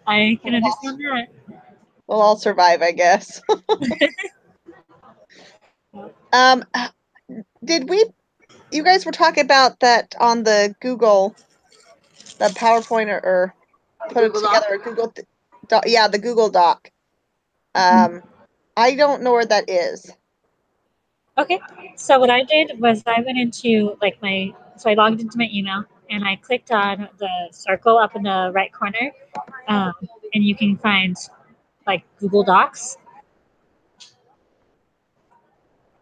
I can understand that. We'll all survive, I guess. Um, you guys were talking about that on the Google, the PowerPoint or put it Google together, Doc? a Google Doc, yeah, the Google Doc. I don't know where that is. Okay, so what I did was I went into like so I logged into my email and I clicked on the circle up in the right corner, and you can find like Google Docs.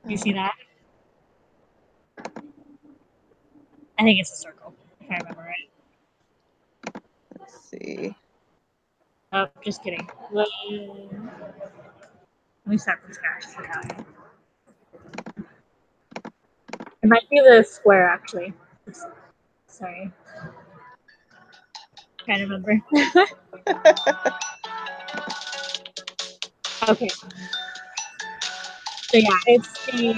You see that? I think it's a circle, if I remember right. Let's see. Oh, just kidding. Let me start from scratch. It might be the square, actually. Sorry. Can't remember. Okay. So yeah, it's the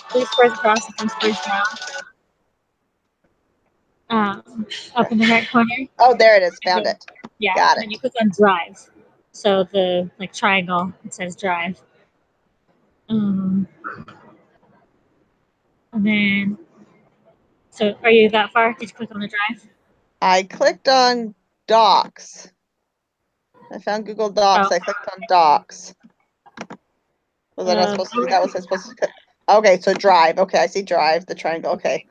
3 squares across and 3 squares down. Up in the right corner. Oh, there it is. Found it. Yeah. Got and then it. you click on drive. So the triangle, it says drive. And then, so are you that far? Did you click on the drive? I clicked on Docs. I found Google Docs. Oh. I clicked on Docs. Was I not supposed to do that? Was I supposed to click? Okay, so drive. Okay, I see drive, the triangle. Okay.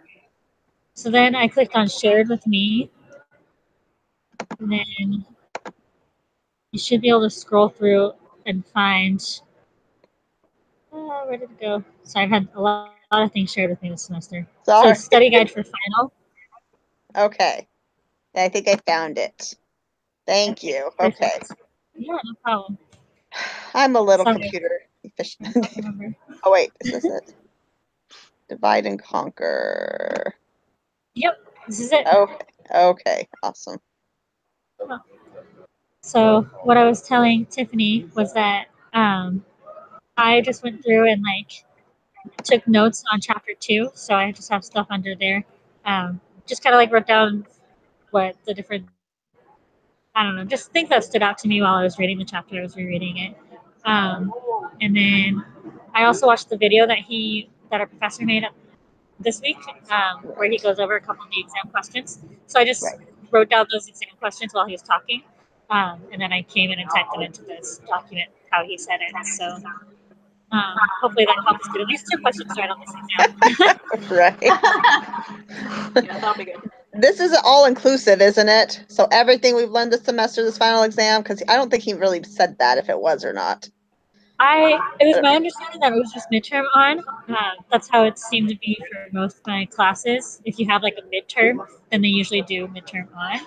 So then I clicked on shared with me. And then you should be able to scroll through and find, where did it go? So I've had a lot of things shared with me this semester. Sorry. So study guide for final. Okay. I think I found it. Thank you. Perfect. Okay. Yeah, no problem. I'm a little computer efficient. Oh, wait. Is this it? Divide and conquer. Yep, this is it. Okay. Okay. Awesome. So what I was telling Tiffany was that I just went through and took notes on chapter 2. So I just have stuff under there. Just kind of wrote down what the different, I don't know, just things that stood out to me while I was reading the chapter. I was rereading it. And then I also watched the video that our professor made this week, where he goes over a couple of the exam questions. So I just wrote down those exam questions while he was talking. And then I came in and typed them into this document how he said it. So hopefully that helps get at least 2 questions right on this exam. Right. Yeah, that'll be good. This is all inclusive, isn't it? So everything we've learned this semester, this final exam, because I don't think he really said that if it was or not. It was my understanding that it was just midterm on. That's how it seemed to be for most of my classes. If you have a midterm, then they usually do midterm on,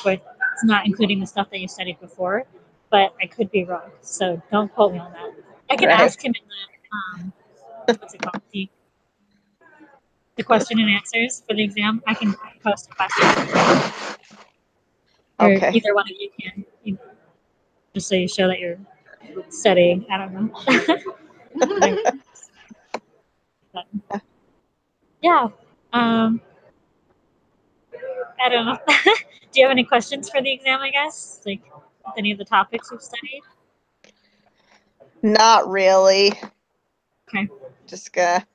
but it's not including the stuff that you studied before. But I could be wrong, so don't quote me on that. I can ask him in what's it called? The question and answers for the exam. I can post a question. Or either one of you can, just so you show that you're studying. I don't know. But, yeah. I don't know. Do you have any questions for the exam, I guess? Any of the topics we've studied? Not really. Okay. Just gonna.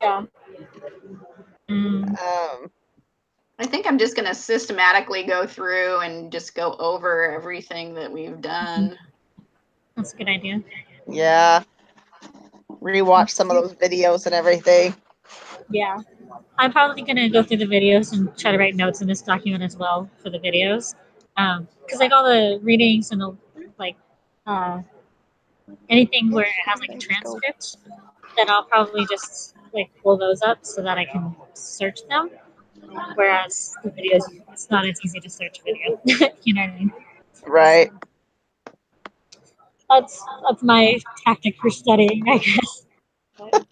Yeah. I think I'm just going to systematically go through and just go over everything that we've done. That's a good idea. Yeah. Rewatch some of those videos and everything. Yeah. I'm probably going to go through the videos and try to write notes in this document as well for the videos. Because all the readings and anything where it has a transcript, then I'll probably just pull those up so that I can search them. Whereas the videos, it's not as easy to search video. You know what I mean? Right. That's my tactic for studying, I guess. But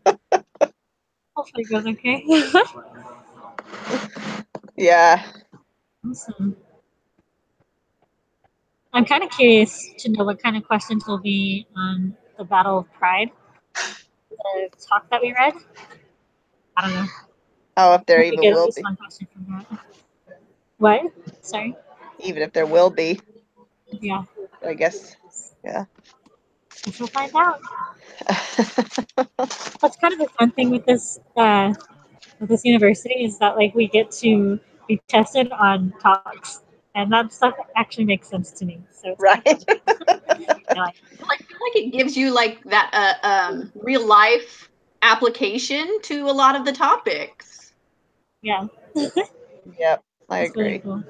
hopefully it goes okay. Yeah. Awesome. I'm kind of curious to know what kind of questions will be on the Battle of Pride, the talk that we read. I don't know. Oh, if there even will be. One question from that. What? Sorry? Even if there will be. Yeah. I guess, yeah. We'll find out. What's kind of the fun thing with this university is that like we get to be tested on topics, and that stuff actually makes sense to me. So it's Right. kind of fun. Well, I feel like it gives you like that real life application to a lot of the topics. Yeah. Yep, I It's really agree. cool.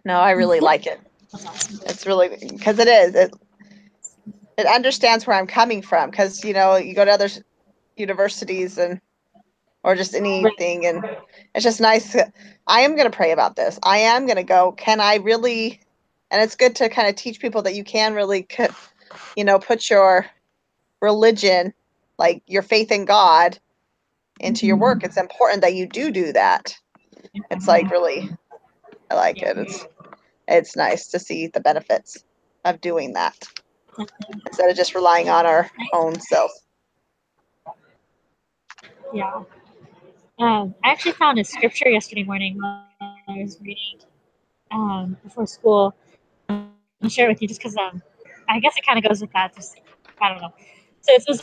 No, I really like it. That's awesome. It's really, because it understands where I'm coming from, because you go to other universities or just anything, and it's just nice. I am going to pray about this. I am going to go, can I really, and it's good to kind of teach people that you can really put your religion, like your faith in God, into your work. It's important that you do that. It's like really, I like it. It's nice to see the benefits of doing that instead of just relying on our own self. Yeah. I actually found a scripture yesterday morning while I was reading before school. I'll share it with you just because I guess it kind of goes with that. Just I don't know. So it was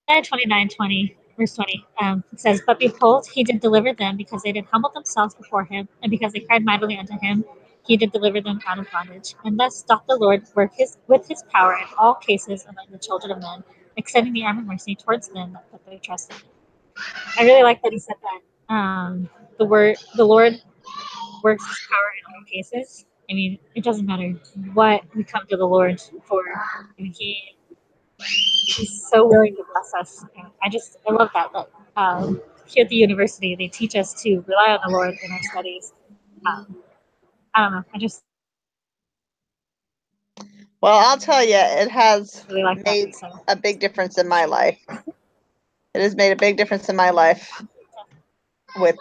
29:20, verse 20. It says, "But behold, he did deliver them because they did humble themselves before him, and because they cried mightily unto him, he did deliver them out of bondage. And thus doth the Lord work with his power in all cases among the children of men, extending the arm of mercy towards them that put their trust in him." I really like that he said that. The Lord works his power in all cases. I mean, it doesn't matter what we come to the Lord for. I mean, he's so willing to bless us. And I love that. That here at the university, they teach us to rely on the Lord in our studies. I don't know. I just Well, I'll tell you, it has really like made that. So a big difference in my life. It has made a big difference in my life with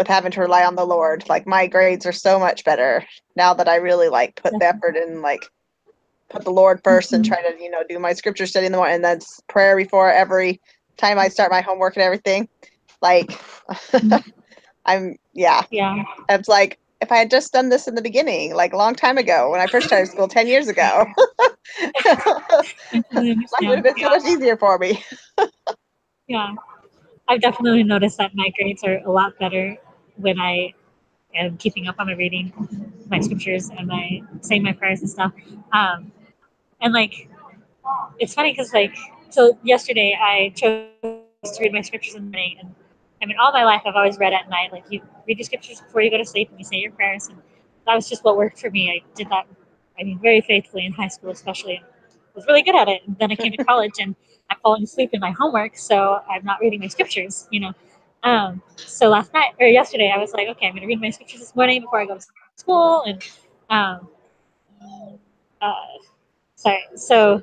having to rely on the Lord. Like my grades are so much better now that I really like put the effort in, like put the Lord first and try to do my scripture study in the morning, and then prayer before every time I start my homework and everything. Like yeah, it's like if I had just done this in the beginning, like a long time ago when I first started school 10 years ago, life would have been so much easier for me. Yeah, I've definitely noticed that my grades are a lot better when I am keeping up on my reading, my scriptures, and my saying my prayers and stuff. And like, it's funny because like, so yesterday I chose to read my scriptures in the morning, and I mean, all my life I've always read at night. Like, you read your scriptures before you go to sleep, and you say your prayers, and that was just what worked for me. I did that, I mean, very faithfully in high school, especially. And was really good at it. And then I came to college, and I'm falling asleep in my homework, so I'm not reading my scriptures. So last night or yesterday, I was like, okay, I'm gonna read my scriptures this morning before I go to school, and um, uh, sorry. So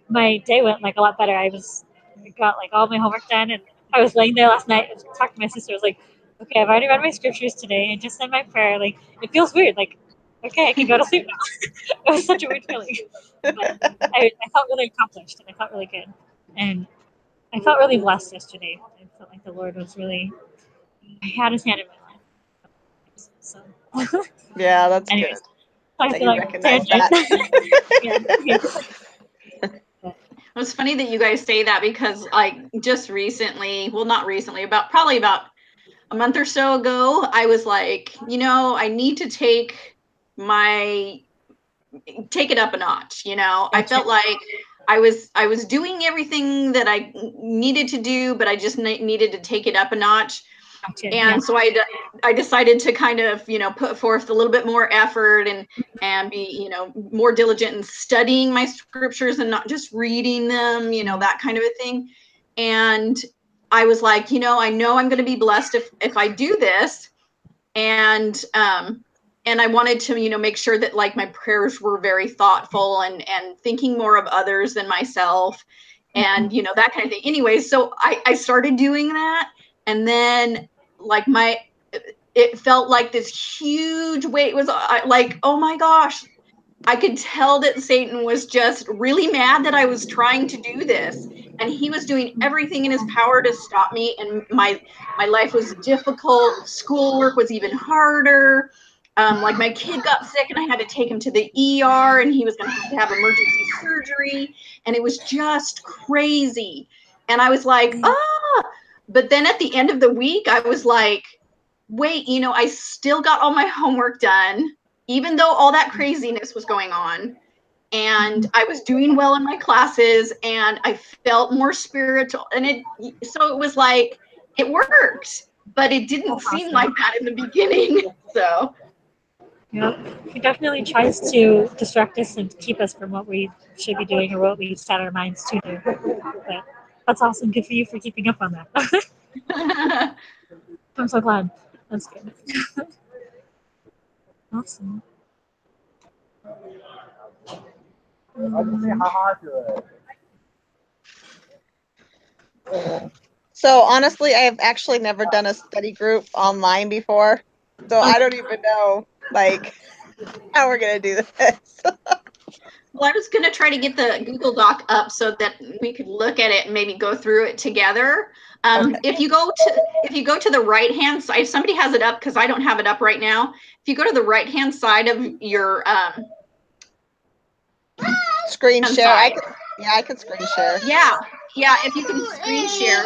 my day went like a lot better. I got like all my homework done, and I was laying there last night and talked to my sister. I was like, okay, I've already read my scriptures today and just said my prayer. Like, it feels weird. Like, okay, I can go to sleep now. It was such a weird feeling, but I felt really accomplished and I felt really good, and I felt really blessed yesterday. I felt like the Lord was really, I had His hand in my life. So, Yeah, that's anyways, good I that feel you like recognize tangent. that. Yeah. It's funny that you guys say that because like just recently, well, not recently, probably about a month or so ago, I was like, I need to take it up a notch. I felt like I was doing everything that I needed to do, but I just needed to take it up a notch. And so I decided to kind of, put forth a little bit more effort and be, more diligent in studying my scriptures and not just reading them, that kind of a thing. And I was like, I know I'm going to be blessed if I do this. And I wanted to, make sure that like my prayers were very thoughtful and thinking more of others than myself and, that kind of thing. Anyway, so I started doing that. And then like it felt like this huge weight was like, oh my gosh, I could tell that Satan was just really mad that I was trying to do this. and he was doing everything in his power to stop me. And my life was difficult. Schoolwork was even harder. Like my kid got sick and I had to take him to the ER and he was going to have emergency surgery. And it was just crazy. And I was like, but then at the end of the week, I was like, wait, you know, I still got all my homework done, even though all that craziness was going on. And I was doing well in my classes and I felt more spiritual. And so it was like, it worked, but it didn't seem like that in the beginning. So. Yep. He definitely tries to distract us and keep us from what we should be doing or what we set our minds to do. But that's awesome. Good for you for keeping up on that. I'm so glad. That's good. Awesome. So honestly, I have actually never done a study group online before. So I don't even know like how we're gonna do this. Well, I was gonna try to get the Google Doc up so that we could look at it and maybe go through it together. Okay. If you go to the right hand side, if somebody has it up, because I don't have it up right now. If you go to the right hand side of your screen share, I can screen share. Yeah, if you can screen share,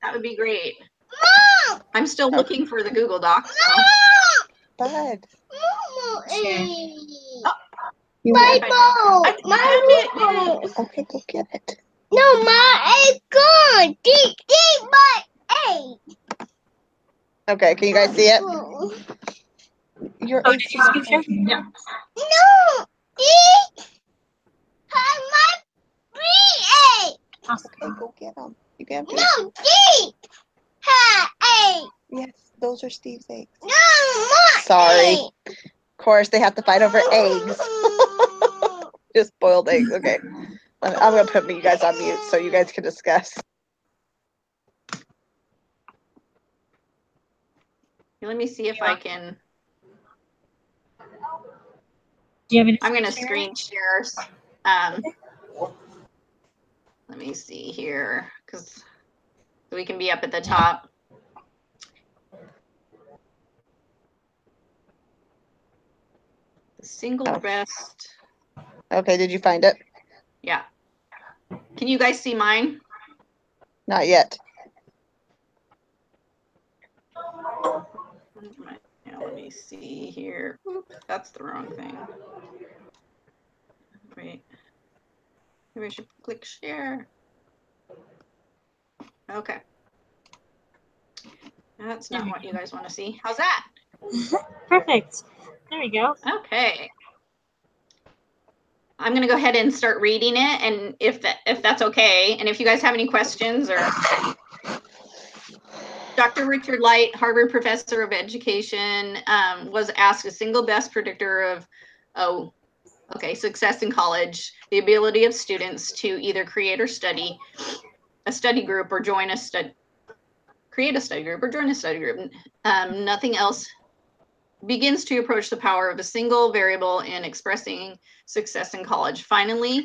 that would be great. I'm still looking for the Google Doc. So. Bud. I found it. Okay, go get it. No, Ma, it's gone. Deep, but Okay, can you guys see it? Your Oh, did you screen share? Yeah. no, deep. My Awesome. Okay, go get them. You get them? no, deep. Egg. Yes, those are Steve's eggs. No, Ma. Sorry. Of course, they have to fight over eggs. Just boiled eggs. Okay. I'm going to put you guys on mute so you guys can discuss. Let me see if I can. Do you have any I'm going to screen share. Let me see here, because we can be up at the top. The single best. Okay, did you find it? Yeah. Can you guys see mine? Not yet. Now, let me see here. Oops, that's the wrong thing. Wait. Maybe I should click share. Okay. That's not what you guys want to see. How's that? Perfect. There we go. Okay. I'm going to go ahead and start reading it, and if that's okay, and if you guys have any questions or. Dr. Richard Light, Harvard professor of education, was asked a single best predictor of, success in college, the ability of students to either create or study a study group or join a study, create a study group or join a study group. Nothing else begins to approach the power of a single variable in expressing success in college. Finally,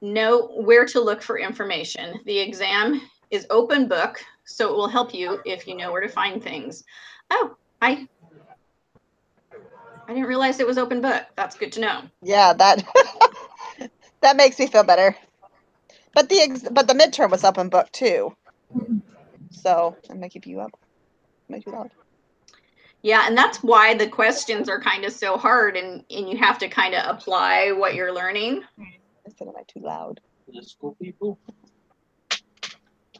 know where to look for information. The exam is open book, so it will help you if you know where to find things. Oh, I didn't realize it was open book. That's good to know. Yeah, that that makes me feel better. But the midterm was open book too. So I'm gonna keep you up. Make you loud. Yeah, and that's why the questions are kind of so hard, and you have to kind of apply what you're learning. Instead of too loud. The school people.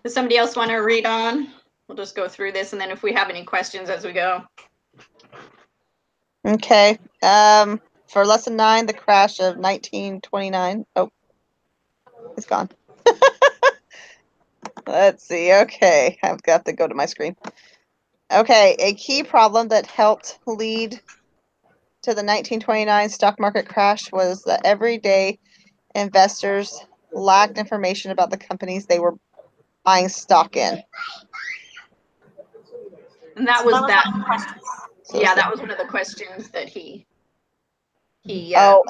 Does somebody else want to read on? We'll just go through this, and then if we have any questions as we go. Okay. For lesson 9, the crash of 1929. Oh, it's gone. Let's see. Okay, I've got to go to my screen. Okay, a key problem that helped lead to the 1929 stock market crash was that everyday investors lacked information about the companies they were buying stock in. And that was that. So Yeah, that was one of the questions that he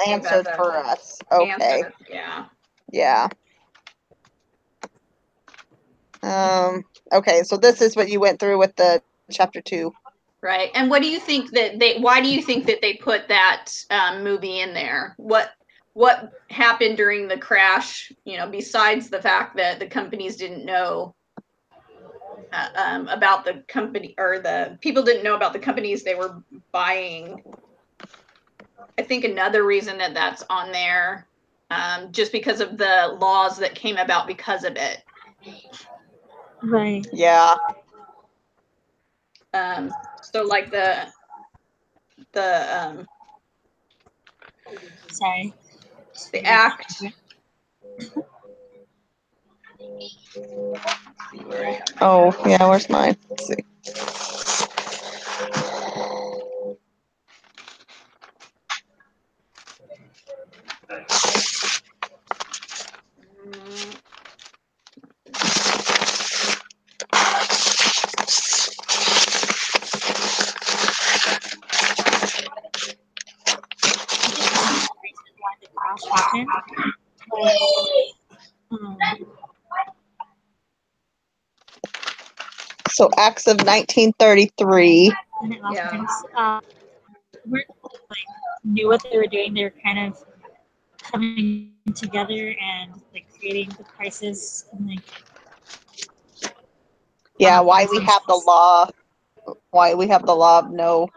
answered for us. Okay. Answered, yeah. Yeah. Okay, so this is what you went through with the chapter 2. Right. And what do you think that why do you think that they put that movie in there? What happened during the crash, besides the fact that the companies didn't know about the company, or the people didn't know about the companies they were buying? I think another reason that that's on there, just because of the laws that came about because of it. Right. Yeah. So like the Sorry. the act. Oh, yeah, where's mine? Let's see. Why the crash happened. So acts of 1933. Yeah. Weren't like knew what they were doing. They were kind of coming together and like creating the crisis and like. Yeah, why we have the law? Why we have the law of no?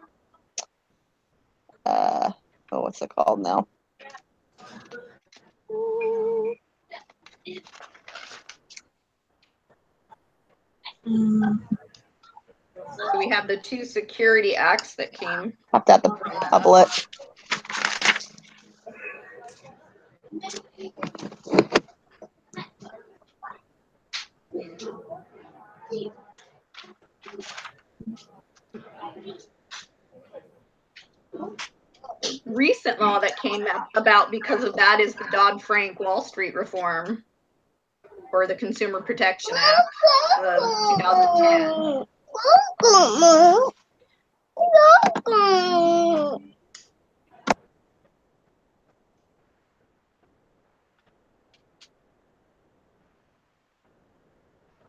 What's it called now? So we have the 2 security acts that came. Have to have the public. Recent law that came about because of that is the Dodd-Frank Wall Street reform, or the Consumer Protection Act of 2010.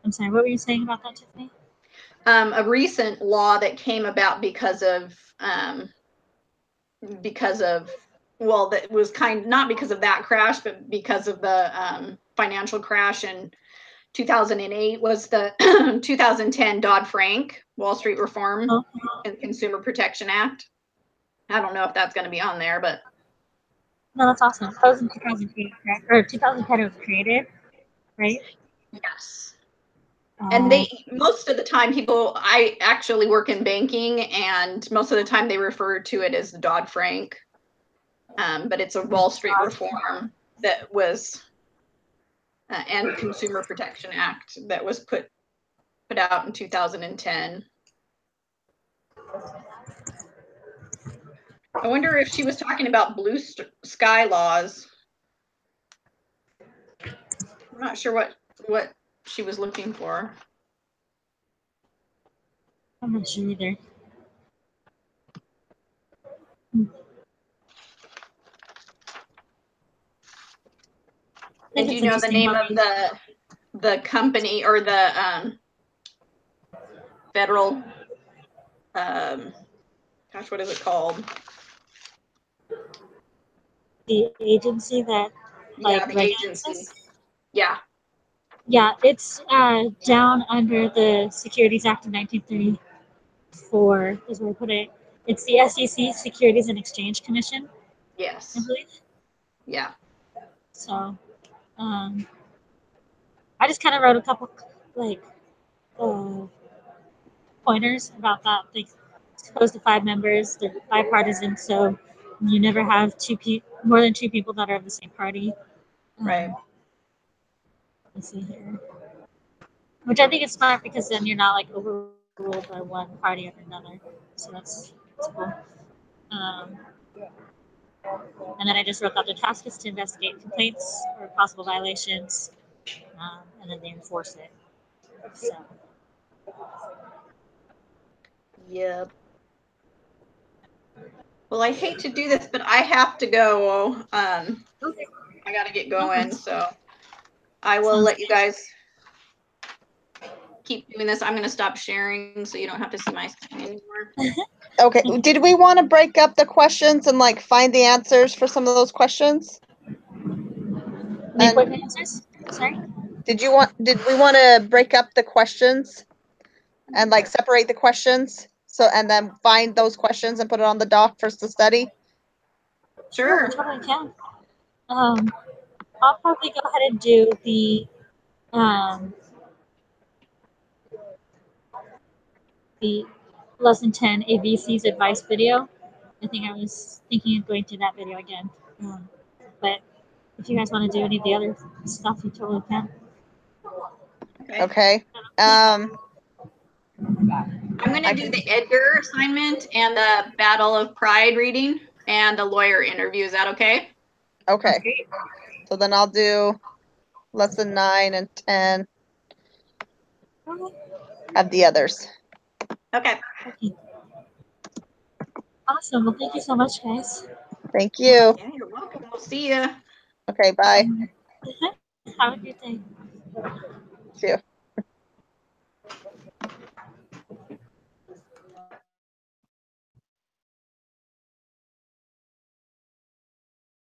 I'm sorry, what were you saying about that, Tiffany? A recent law that came about because of well, that was not because of that crash, but because of the financial crash in 2008 was the 2010 Dodd-Frank Wall Street Reform and Consumer Protection Act. I don't know if that's going to be on there, but no, that's awesome. That was in 2008, correct? Or 2010 it was created, right? yes. And Oh. most of the time I actually work in banking, and most of the time they refer to it as Dodd-Frank. But it's a Wall Street reform that was, and Consumer Protection Act that was put out in 2010. I wonder if she was talking about blue sky laws. I'm not sure what she was looking for. I'm not sure either. And do you know the name of the company, or the federal, gosh, what is it called? The agency that the agency. Yeah. Yeah, it's down under the Securities Act of 1934 is where I put it. It's the SEC, Securities and Exchange Commission. Yes. I believe. Yeah. So, I just kind of wrote a couple pointers about that. Like, it's supposed to 5 members. They're bipartisan, so you never have more than 2 people that are of the same party. Right. Let's see here. Which I think is smart because then you're not like overruled by one party or another. So that's cool. And then I just wrote that the task is to investigate complaints or possible violations, and then they enforce it. So. Yep. Well, I hate to do this, but I have to go. I got to get going, so I will let you guys keep doing this. I'm going to stop sharing so you don't have to see my screen anymore. Okay. Did we want to break up the questions and like find the answers for some of those questions? Make what answers? Sorry. Did we want to break up the questions and like separate the questions and then find those questions and put it on the doc for us to study? Sure, we totally can. I'll probably go ahead and do the lesson 10 ABC's advice video. I think I was thinking of going to that video again. But if you guys want to do any of the other stuff, you totally can. Okay. I'm going to do the Edgar assignment and the Battle of Pride reading and the lawyer interview. Is that okay? Okay. So then I'll do lesson 9 and 10. Have the others. Okay. Awesome. Well, thank you so much, guys. Thank you. Yeah, you're welcome. We'll see you. Okay, bye. Have a good day. See you.